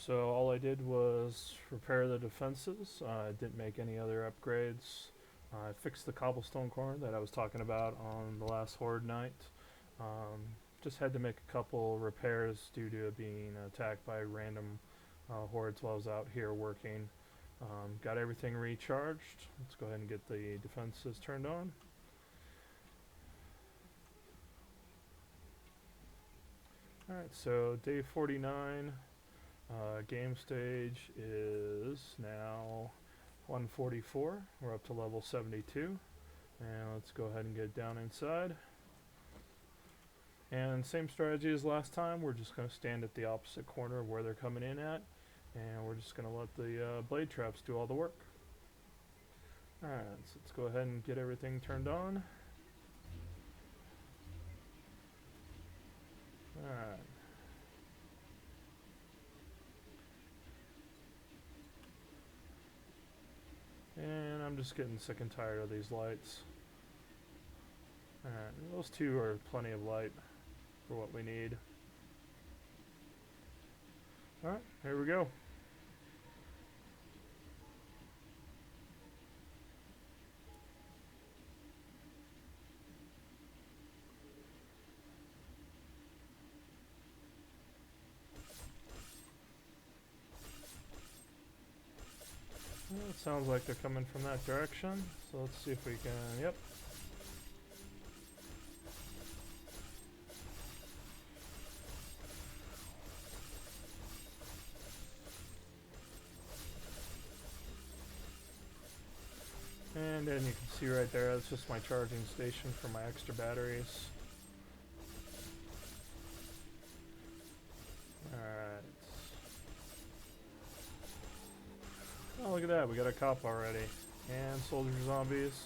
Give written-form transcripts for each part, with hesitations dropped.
So all I did was repair the defenses. I didn't make any other upgrades. I fixed the cobblestone corner that I was talking about on the last Horde night. Um, just had to make a couple repairs due to being attacked by random hordes while I was out here working. Got everything recharged. Let's go ahead and get the defenses turned on. Alright, so day 49. Game stage is now 144. We're up to level 72. And let's go ahead and get down inside. And same strategy as last time. We're just going to stand at the opposite corner of where they're coming in at. And we're just going to let the blade traps do all the work. Alright, so let's go ahead and get everything turned on. Alright. And I'm just getting sick and tired of these lights. Alright, those two are plenty of light for what we need. Alright, here we go. Well, it sounds like they're coming from that direction, so let's see if we can, yep. And then you can see right there, that's just my charging station for my extra batteries. Alright. Oh, look at that, we got a cop already. And soldier zombies.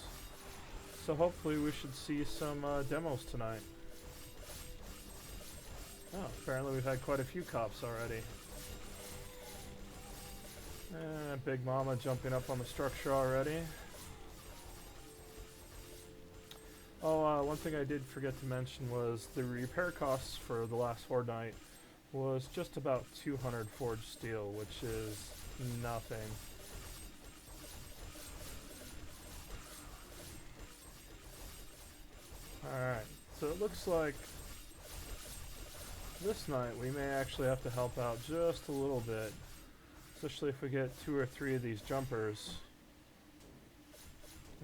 So hopefully we should see some demos tonight. Oh, apparently we've had quite a few cops already. Big Mama jumping up on the structure already. Oh, one thing I did forget to mention was the repair costs for the last Horde night was just about 200 forged steel, which is nothing. Alright, so it looks like this night we may actually have to help out just a little bit, especially if we get 2 or 3 of these jumpers.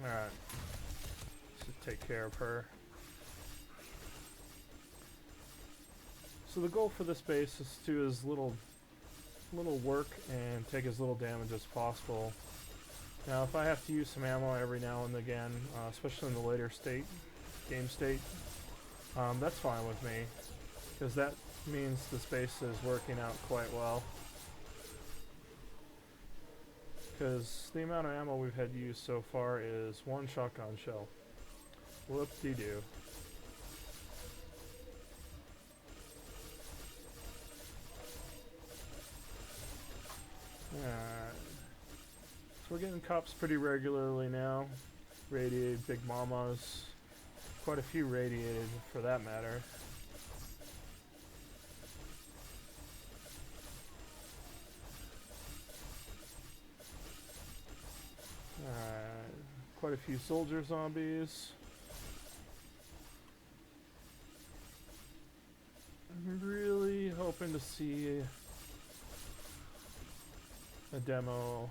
Alright, let's take care of her. So the goal for this base is to do as little work and take as little damage as possible. Now if I have to use some ammo every now and again, especially in the later game state, that's fine with me, because that means this base is working out quite well. Because the amount of ammo we've had used so far is 1 shotgun shell. Whoop-de-doo. Alright. So we're getting cops pretty regularly now. Radiated Big Mamas. Quite a few radiated, for that matter. Quite a few soldier zombies. I'm really hoping to see a demo.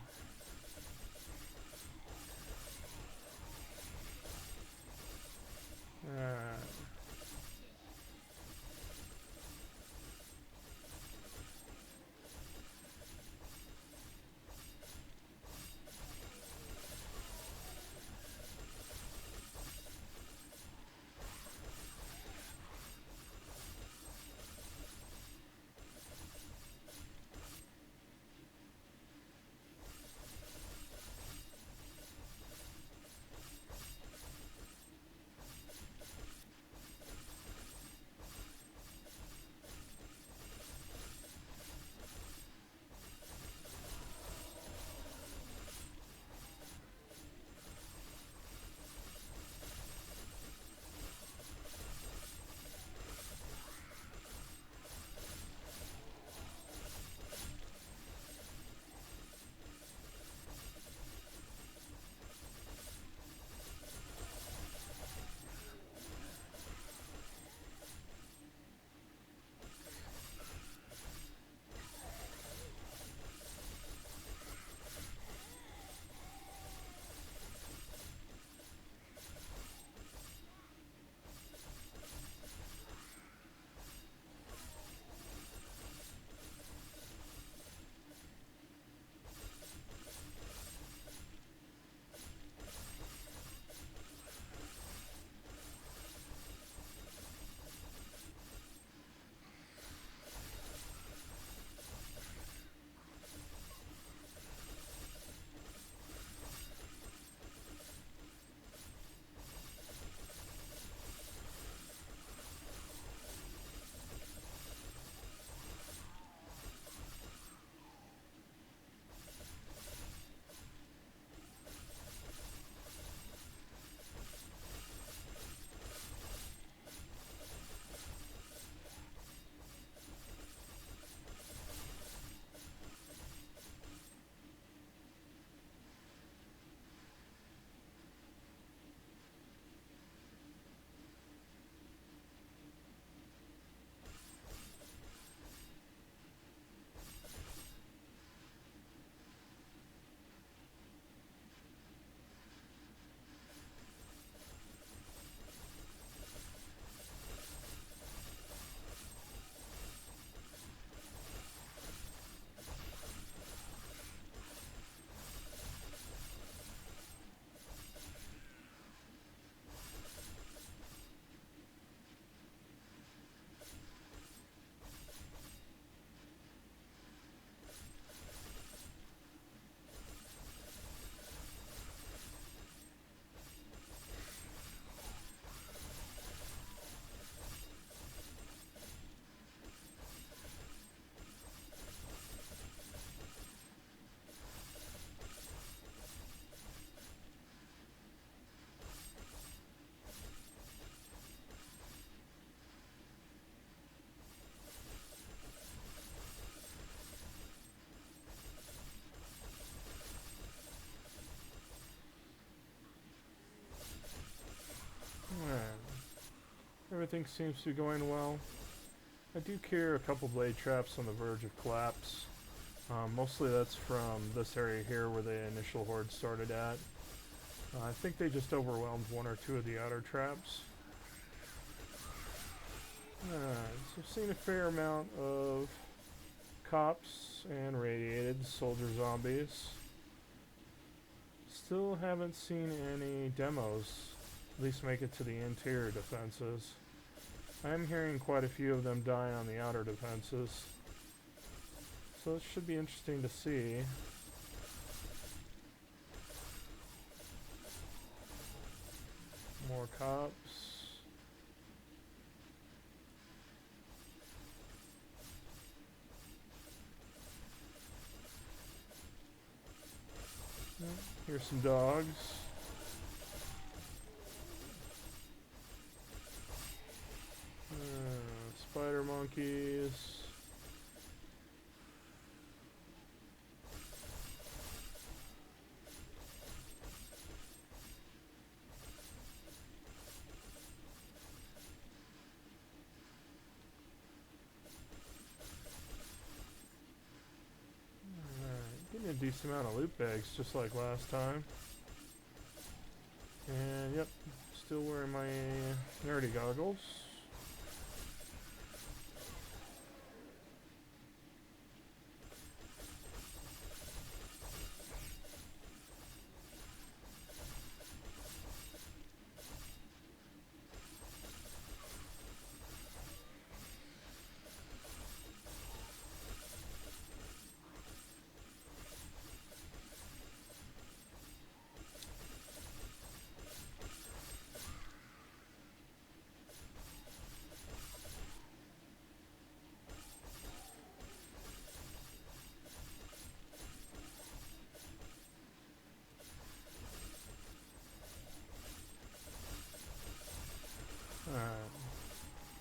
everything seems to be going well. I do hear a couple blade traps on the verge of collapse. Mostly that's from this area here where the initial horde started at. I think they just overwhelmed one or two of the outer traps. So I've seen a fair amount of cops and radiated soldier zombies. Still haven't seen any demos, at least make it to the interior defenses. I'm hearing quite a few of them die on the outer defenses. So it should be interesting to see. More cops. Here's some dogs. Spider monkeys. Getting a decent amount of loot bags, just like last time. And yep, still wearing my nerdy goggles.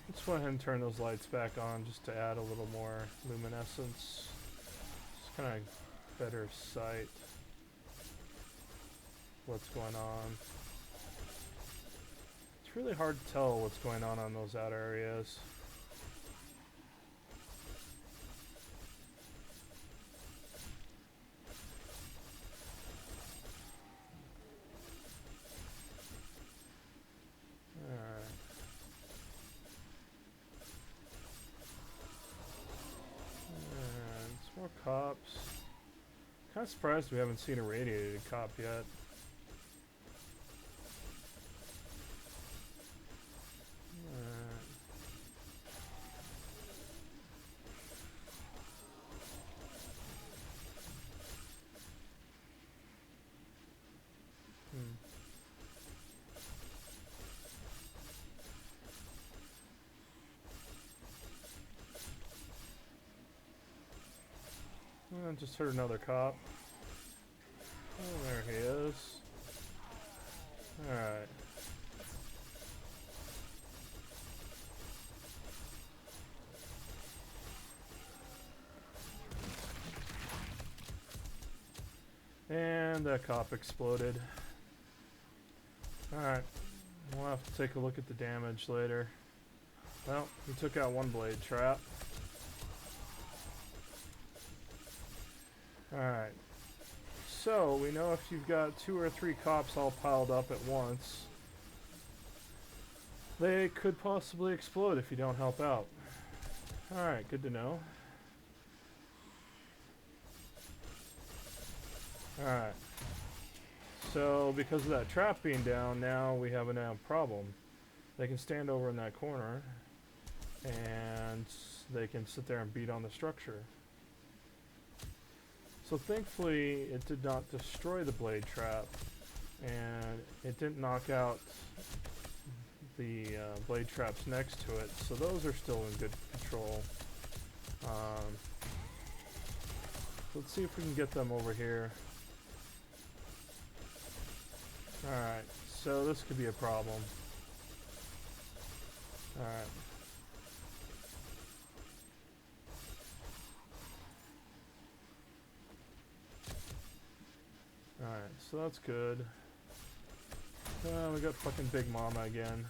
Let's go ahead and turn those lights back on just to add a little more luminescence. Just kind of better sight what's going on. It's really hard to tell what's going on those outer areas. More cops. Kind of surprised we haven't seen a radiated cop yet. I just heard another cop. Oh, there he is. Alright. And that cop exploded. Alright. We'll have to take a look at the damage later. Well, he took out one blade trap. Alright, so we know if you've got 2 or 3 cops all piled up at once, they could possibly explode if you don't help out. Alright, good to know. Alright, so because of that trap being down, now we have a problem. They can stand over in that corner, and they can sit there and beat on the structure. So thankfully it did not destroy the blade trap, and it didn't knock out the blade traps next to it, so those are still in good control. Let's see if we can get them over here. Alright, so this could be a problem. Alright. Alright, so that's good. We got fucking Big Mama again.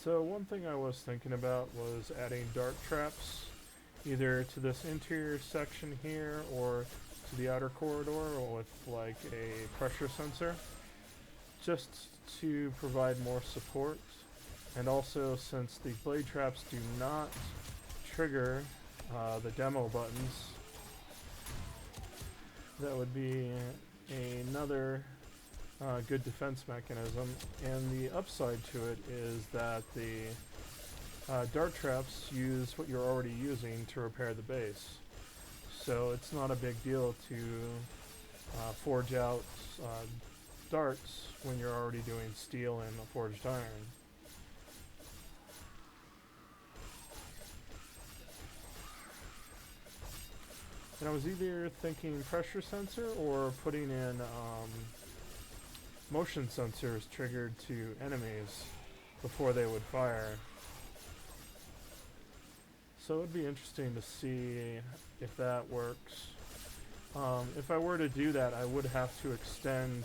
So one thing I was thinking about was adding dart traps either to this interior section here or to the outer corridor with like a pressure sensor, just to provide more support. And also, since the blade traps do not trigger the demo buttons, that would be another good defense mechanism. And the upside to it is that the dart traps use what you're already using to repair the base. So it's not a big deal to forge out darts when you're already doing steel and forged iron. And I was either thinking pressure sensor or putting in motion sensors triggered to enemies before they would fire. So it would be interesting to see if that works. If I were to do that, I would have to extend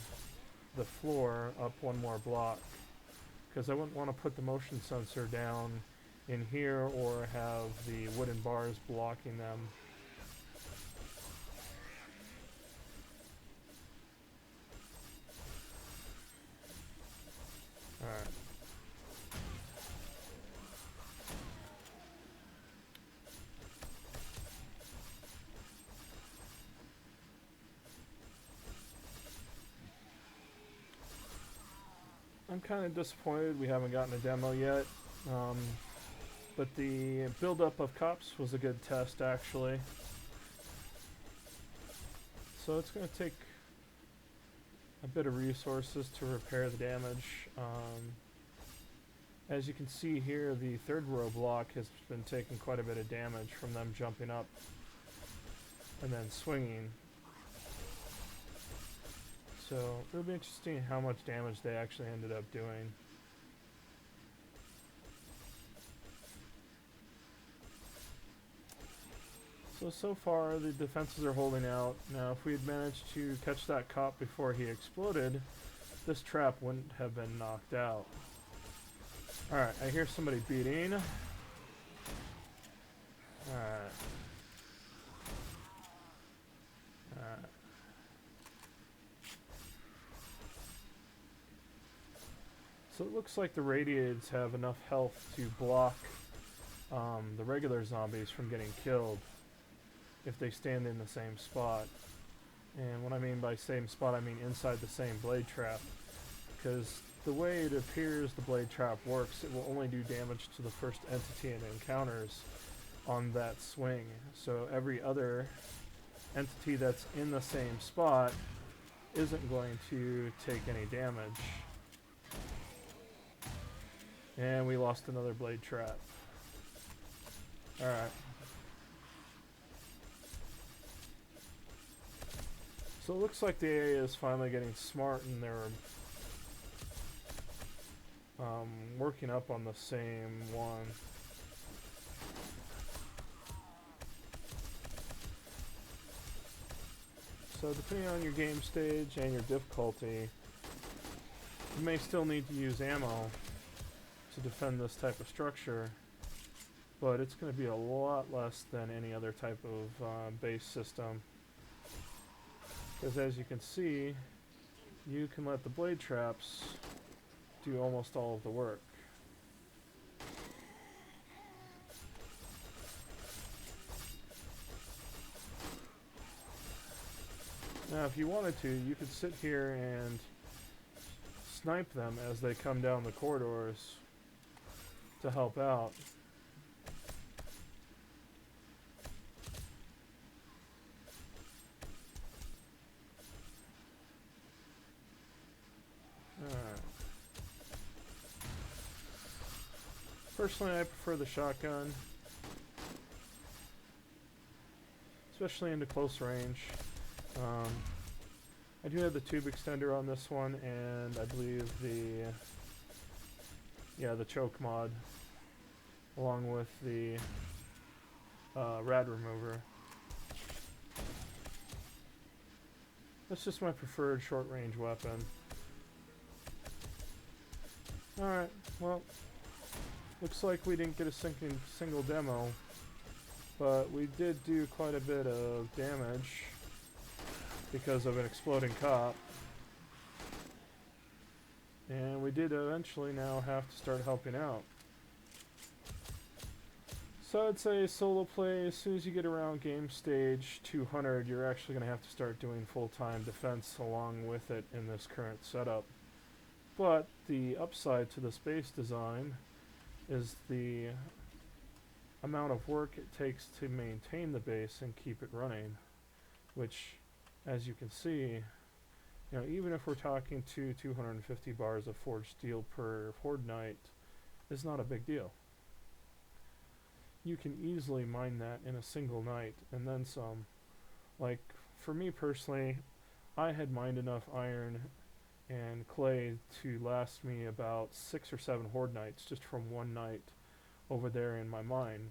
the floor up one more block, because I wouldn't want to put the motion sensor down in here or have the wooden bars blocking them. Alright. I'm kind of disappointed we haven't gotten a demo yet, but the buildup of cops was a good test actually. So it's going to take a bit of resources to repair the damage. As you can see here, the third row block has been taking quite a bit of damage from them jumping up and then swinging. So it'll be interesting how much damage they actually ended up doing. So far the defenses are holding out. Now if we had managed to catch that cop before he exploded, this trap wouldn't have been knocked out. Alright, I hear somebody beating. Alright. Alright. So it looks like the radiates have enough health to block the regular zombies from getting killed if they stand in the same spot. And what I mean by same spot, I mean inside the same blade trap. Because the way it appears the blade trap works, it will only do damage to the first entity it encounters on that swing. So every other entity that's in the same spot isn't going to take any damage. And we lost another blade trap. Alright. So it looks like the AI is finally getting smart and they're working up on the same one. So depending on your game stage and your difficulty, you may still need to use ammo to defend this type of structure, but it's going to be a lot less than any other type of base system. Because as you can see, you can let the blade traps do almost all of the work. Now if you wanted to, you could sit here and snipe them as they come down the corridors to help out. Personally, I prefer the shotgun, especially into close range. I do have the tube extender on this one, and I believe the choke mod, along with the rad remover. That's just my preferred short range weapon. Alright, well, Looks like we didn't get a single demo, but we did do quite a bit of damage because of an exploding cop. And we did eventually now have to start helping out. So I'd say solo play, as soon as you get around game stage 200, you're actually going to have to start doing full-time defense along with it in this current setup. But the upside to this base design is the amount of work it takes to maintain the base and keep it running, which, as you can see, you know, even if we're talking 250 bars of forged steel per horde night, is not a big deal. You can easily mine that in a single night and then some. Like, for me personally, I had mined enough iron and clay to last me about 6 or 7 horde nights just from one night over there in my mine.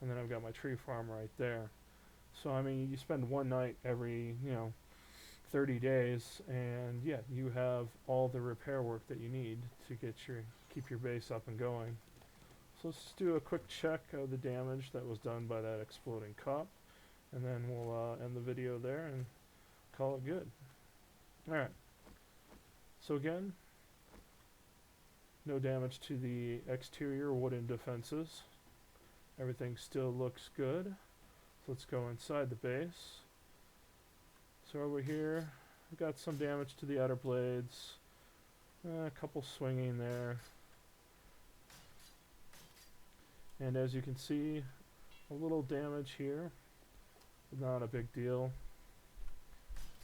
And then I've got my tree farm right there. So I mean, you spend one night every, 30 days, and yeah, you have all the repair work that you need to keep your base up and going. So let's just do a quick check of the damage that was done by that exploding cop, and then we'll end the video there and call it good. Alright, so again, no damage to the exterior wooden defenses. Everything still looks good. So let's go inside the base. So over here, we've got some damage to the outer blades, a couple swinging there. And as you can see, a little damage here, not a big deal.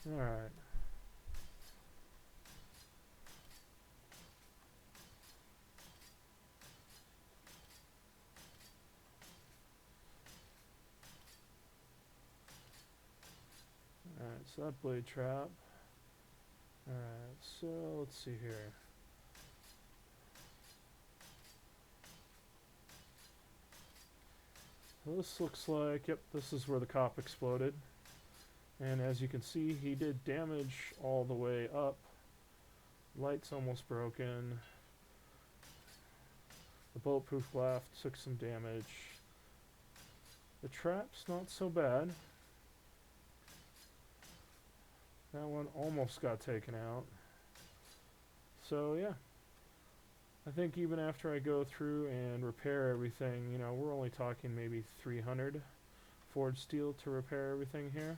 Alright. Alright, so that blade trap. Alright, so let's see here. So this looks like, yep, this is where the cop exploded. And as you can see, he did damage all the way up. Light's almost broken. The bulletproof glass took some damage. The trap's not so bad. That one almost got taken out. So yeah, I think even after I go through and repair everything, we're only talking maybe 300 forged steel to repair everything here.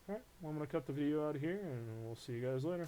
Alright, well, I'm going to cut the video out here, and we'll see you guys later.